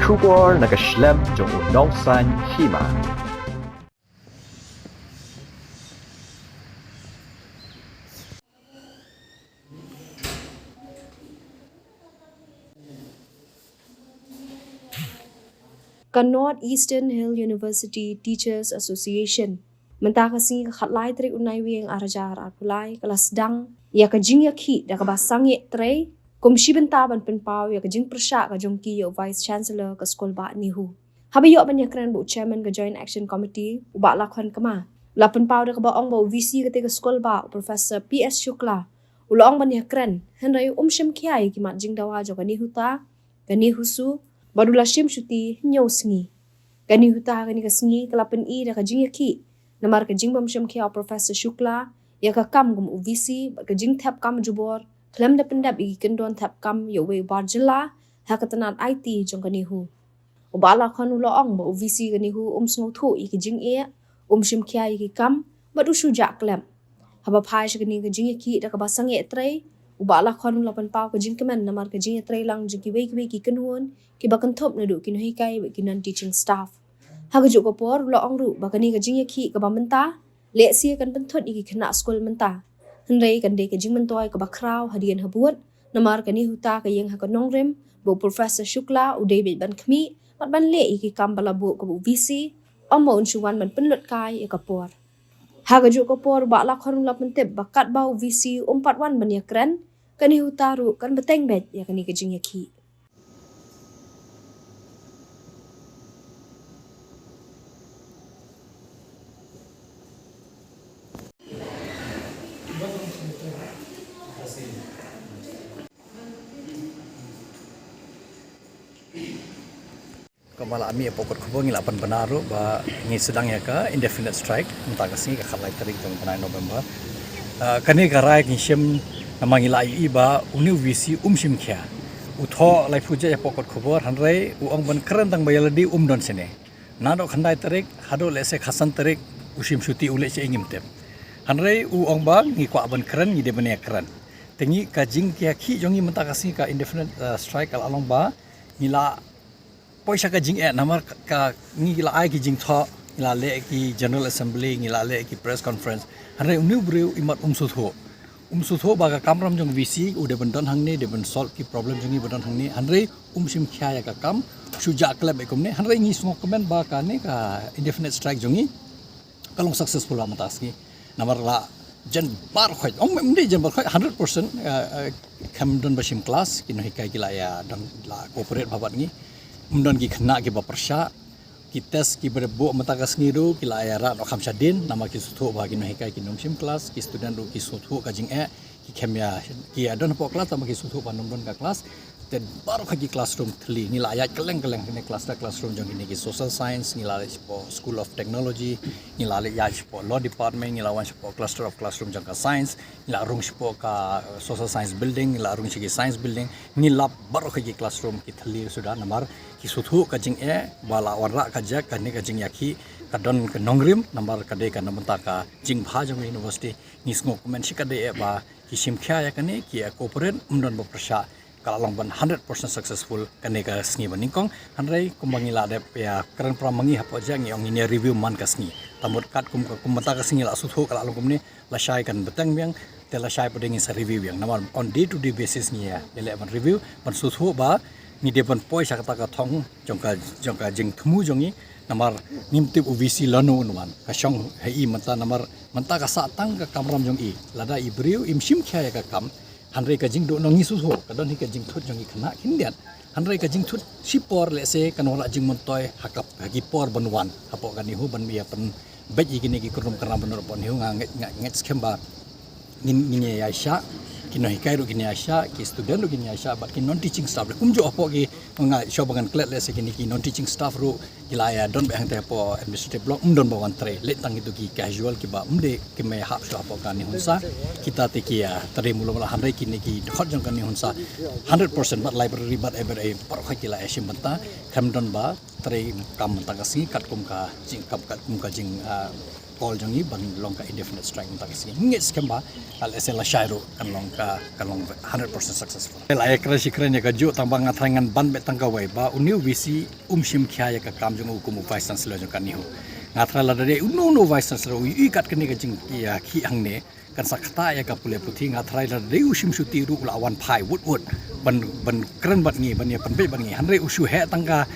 Schubor nakaschlem jong unausan hima. North Eastern Hill University Teachers Association mentakasi khatlai trik unai wing arajar arpulai kelas dang ya kajing ya ki da kabasang ye tre komisi bentaban penpau ya kajing persyak ka jongki yo vice chancellor ka skol ba nihu habi yo ban yakran bu chairman ka joint action committee ba lakhan kama la penpau da ka ba ong ba vc ka te ka skol ba professor ps shukla ulong ban yakran henrai shim kiai ki mat jing dawa jo ka nihu ta ka nihu su badula shim shuti nyaw sngi gani huta gani ka sngi kalapan I da ka jing yaki namar ka jing bam shim kia professor shukla ya ka kam gum uvc ka jing thap kam jubor klam da pendap I kendon thap kam yo we barjela ha ka tanat it jong ka nihu ubala khan ulo ong ba uvc ka nihu sngo thu I ki jing e shim kia I ki kam badu shuja klam haba phai shgani ka jing yaki da ka basang e tre ubala khan ulo pan pau ka jing kemen namar ka jing tre lang jing ki we ki kenhun ki bakan thop na du ki no hikai ba ki non teaching staff ha ga ju ko por lo ong ru ba kani ka jing ki ka ba menta le si kan pen thot I ki khna school menta hnrei kan de ka jing mentoi ka ba kraw hadian habuat namar kani huta ka yeng ha ka nongrem bo professor shukla u david ban khmi mat ban le I ki kam bala bu ka bu vc amo unchuan man pen lot kai e ka por ha ga ju ko por ba la khon la pen tep bakat ba vc pat wan ban yakran kani huta ru kan beteng bet ya kani ka jing ki Kepala ami pokok kubur ngila pan benaru ba ngi sedang ya ka indefinite strike entah kasih ka khalai tarik jong panai November kani garai ngi shem nama ngila I ba uni visi shim kya utho lai puja ya pokok kubur hanrei uang ban keren tang bayaladi don sene nado khandai tarik hado lese khasan tarik ushim shuti ule che ingim tep hanrei uang ba ngi kwa ban keren ngi de bane keren tengi ka jing kya khi jongi mentah kasih ka indefinite strike al along ba ngila poisa ka jing namar ka ngila ai ki jing tho ngila le ki general assembly ngila le ki press conference hanre unu breu imat umsutho ba ka kamram jong vc u de bandon hangni de ban solve ki problem jong bandon hangni hanre sim khya ya ka kam suja klab ekom ne hanre ngi smok comment ba ka ne ka indefinite strike jongi kalong successful amatas ki namar la jen bar khoi ong mde jen bar khoi 100% kam don bashim class ki no hikai ki la ya dan la corporate babat ngi mundon ki khna ki ba persya ki test ki berbo matakas ngiru ki la ayara no kham shadin nama ki suthu ba ki no hikai ki nomshim class ki student ru ki suthu ka jing ki khemya ki adon po class ama ki suthu pa nomdon ka class ten baru kaki classroom thli ngila ayat keleng ni classroom jong ini ki social science ngila po school of technology ngila ya po law department ngila wan po cluster of classroom jong ka science ngila rung po ka social science building ngila rung ki science building ngila baru kaki classroom ki thli sudah namar ki suthu ka jing bala warra ka jak ka ni ka jing yakhi kadon ka nongrim nambar ka de ka namta ka jing bha jong university nisngo komen shikade ba ki simkhya ya kane ki corporate umdon ba prasha kalong ban 100% successful kane ka sngi baningkong hanrai kumbangi la de ya kran pramangi hapo ja ngi ong ini review man ka sngi tamut kat kumata ka sngi la suthu kala long kumni la shai kan betang biang te la shai poding sa review yang namar on day to day basis ni ya ele ban review ban suthu ba ni de ban poi sa kata ka thong jongka jing thumu jongi namar nimti UVC lanu unwan ka shong hei manta namar manta ka sa tang ka kamram jong I lada ibriu imshim khya ya ka kam hanrei ka jing do nongi su ho kadon hi ka jing thut jongi khana kindian hanrei ka jing thut sipor le se kanola jing montoi hakap hagi por banwan hapo kan hu ban bia pen beji gini ki kurum karna banor pon hu nget skemba ngin ya sha kino hikai ru gini asya ki student ru gini asya ba ki non teaching staff kumjo apo ki nga shobangan klet le se kini ki non teaching staff ru kilaya don bang te po administrative block don bawan tre le tang itu ki casual ki ba umde ki me hap so apo kan ni hunsa kita te ki ya tare mulo mala handai kini ki khot jong kan ni hunsa 100% but library but every par kha kila asim banta kham don ba tre kam ta ka si kat kum ka jing kap kat kum ka jing call jongi bang long ka indefinite strike mata kasi ngit skamba al esela shairo kan long 100% successful la ekra shikren ya ka jo tambang ngatrangan ban be tangka wai ba uniu visi shim khya ya ka kam jong hukum vice chancellor jong kan ni ho ngatra la dare no vice chancellor u kat kani ka jing ya khi angne kan sakta ya ka pule puthi ngatrai la dare ushim shuti ru la wan phai wood ban keren bat ngi ban ya pan be ban ngi hanre usu he tangga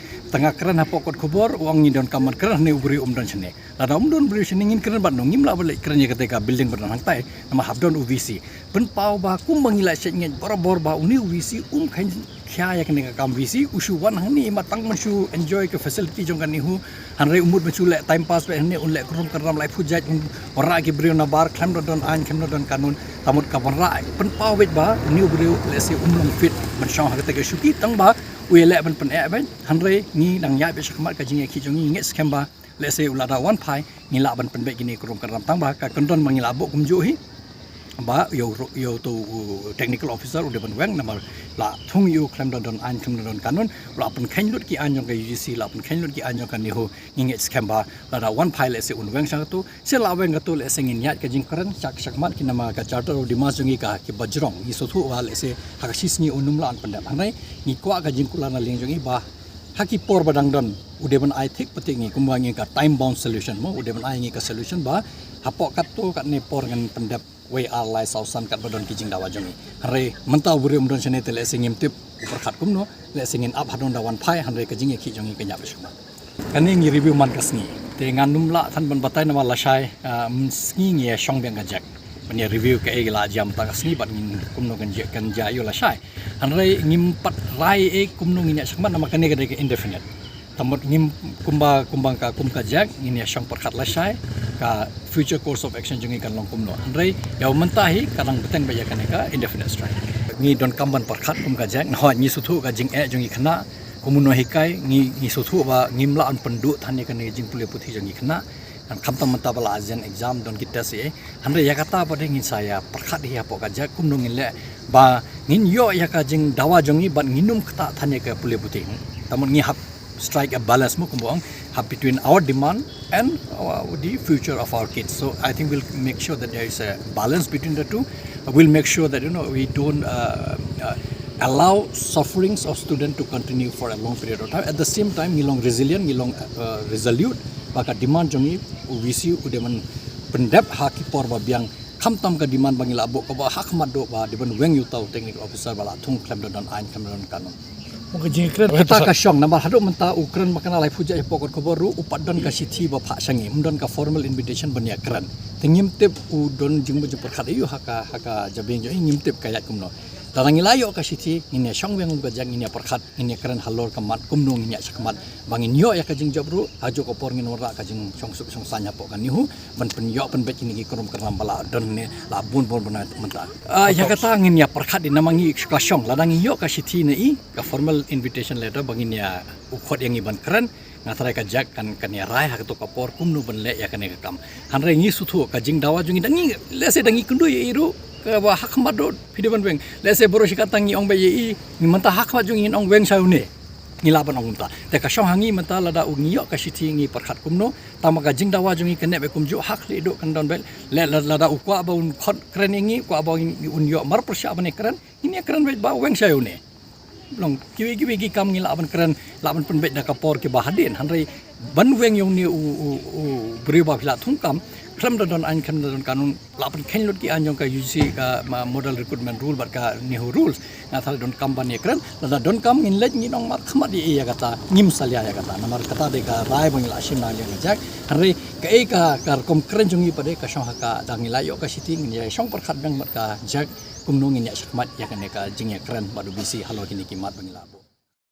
keren ha pokot kubor uang ni don kamar keren ne ubri don chene la da don bri chene ngin keren bat no ngim la balik keren ya ketika building ban hang tai nama habdon UVC ben pau ba kum bangila che ngen bor ba uni UVC khain khya ya kene ka kam VC usu wan hang ni matang mansu enjoy ke facility jong kan ni hu hanre umut mansu le time pass be ne un le krum karam lai phujat ora ki bri na bar kham don an kham don kanun tamut ka ban ra ben pau bet ba uni ubri le se long fit ban shang ha ketika shuki tang ba we le ban pen e ben hanre ni dang ya be shakmat ka jing ki jong ni nge scam ba le se ulada wan phai ni la ban pen be gini krum karam tang ba ka kondon mangila bo kum jo hi ba yo tu technical officer udah ban weng nama la thung yo klem don an klem don kanun la pen khain lut ki an jong ka UGC la pen khain lut ki an jong kan ni ho nge scam ba la da wan phai le se un weng sang tu se la weng ka tu le se ngin yat ka jing kran shakmat ki nama ka charter of dimas jongi ka ki bajrong ni so thu wa le se hakasis ni unum la an pandap hanai ni kwa ka jing kula na leng jongi ba haki por badang don udah ban I think penting ni kumbangi ka time bound solution mo udah ban ai ngi ka solution ba hapok kat tu kat ne por ngan pendap we are lai sausan kat badon kijing dawa jongi hare mentau buri don chene tele singim tip perkhat kumno le singin up hadon dawan phai hare kijing ki jongi kenya besuma kani ngi review man kasni te nganum la than ban batai nama la shai ngi ngi shong beng ga jak punya review ke la jam ta kasni bat ngin kumno kan ja yo la shai hare ngim pat rai kumno ngi sakmat nama kani ga indefinite tamut ngim kumbang ka kum ka jak ngin shong perkhat la shai ka future course of action jongi kan long kumno andre ya mentahi kadang beteng ba ya ka indefinite strike ngi don kamban perkhat kum ka jak no ngi suthu ka jing e jongi khna komuno hikai ngi suthu ba ngimla an pendu thani kan jing pule puthi jongi khna kan khamtam menta bala azian exam don kita se andre ya kata pada ngin saya perkhat hi apo ka jak kumno ngin le ba ngin yo ya ka jing dawa jongi ban nginum khata thani ka pule puthi tamun ngi hap strike a balance mo kumbong have between our demand and the future of our kids. So I think we'll make sure that there is a balance between the two. We'll make sure that we don't allow sufferings of students to continue for a long period of time. At the same time, ngilong resilient, ngilong resolute. Baka demand jongi visi udeman pendep haki por babiang kamtam ka demand bangila abo ka ba hak mado ba diban weng yutau technical officer bala thung klem don an klem don kanon. Kita ka syong nama hadu menta ukran makana lai puja pokot koboru upadon ka sithi ba pha sangi mdon ka formal invitation bania kran tingim tip udon jingbu jepur khat yu haka jabeng jo ngim tip kayat kumno dalangi layo ka sithi ngine syong weng ga jang ngine perkhat ngine kran halor kamat kumno ngine sakmat bangin yo ya ka jing jabru hajo ko por ngin wara ka jing syong suk syong sanya pok kan nihu ban pen yo pen bet ini krom karam bala don ne la bun bana menta ya kata ngin ya perkhat di namangi ka syong ladang yo ka sithi ne ka formal invitation letter bangin ya ukhot yang iban keren ngatrai ka jak kan ya rai ha to kapor kumnu ban le ya kan ka kam hanre ngi suthu ka jing dawa jungi dangi lese dangi kundu ye iru ka ba hak madot pideban beng lese boro sikatangi ong ba ye i ni manta hak ma jungi ong beng saune ni laban ong ta te ka shong hangi manta lada ungi yo ka sithi ngi perkhat kumno tama ka jing dawa jungi kene be kumju hak le do kan don bel le lada ukwa ba un khot keren ngi kwa ba un yo mar persya bane keren ini keren be ba weng saune long kiwi ki kam ngila ban keren laban penbet da kapor ke bahadin hanrei ban weng yong ni u beriba pila thungkam klam don an kan don kanun laban khen lut ki anjong ka UGC ka model recruitment rule bat ka nehu rules na thal don kam ban ye keren la don kam ngin lej ngi nong mat khmat ye ya kata ngim salia ya kata namar kata de ka rai bangila sim na le jak hanrei ka kom keren jongi pade ka shong ka dangila yo ka siti ngin ye shong perkhat dang mat ka jak kumno ngin ya sakmat ya kan ka jing ya keren badu bisi halo kini kimat bangila